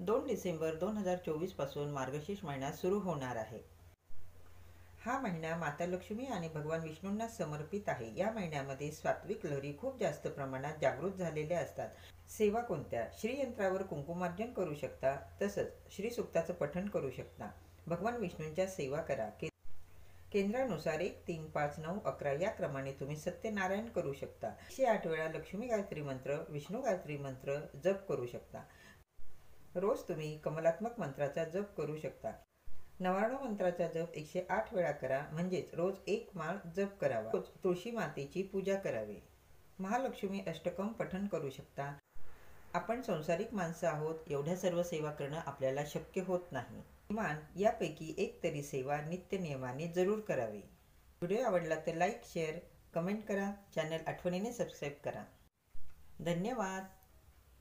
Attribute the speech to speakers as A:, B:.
A: 2 डिसेंबर 2024 पासून मार्गशीर्ष महिना सुरू होणार आहे। हा महिना माता लक्ष्मी आणि भगवान विष्णूंना समर्पित आहे। या महिन्यामध्ये सात्विक लहरी खूप जास्त प्रमाणात जागृत झालेल्या असतात। सेवा कोणत्या? श्रीयंत्रावर कुंकुमार्जन करू शकता, तसंच श्री सूक्ताचं पठण करू शकता। भगवान विष्णूंच्या सेवा करा। केंद्रानुसार 1, 3, 5, 9, 11 या क्रमाने तुम्ही सत्यनारायण करू शकता। 108 वेळा लक्ष्मी गायत्री मंत्र, विष्णू गायत्री मंत्र जप करू शकता। रोज तुम्ही कमलात्मक मंत्राचा जप करू शकता। नवार्णव मंत्राचा जप 108 वेळा करा, म्हणजेच रोज 1 माळ जप करावा। रोज तुळशी मातेची पूजा करावी। महालक्ष्मी अष्टकम पठण करू शकता। आपण संसारिक माणसं आहोत, एवढ्या सर्व सेवा करणं आपल्याला शक्य होत नाही। किमान यापैकी एक तरी सेवा नित्य नियमाने जरूर करावी। व्हिडिओ आवडला तर लाईक, शेअर, कमेंट करा। चॅनल आठवणीने सबस्क्राईब करा। धन्यवाद।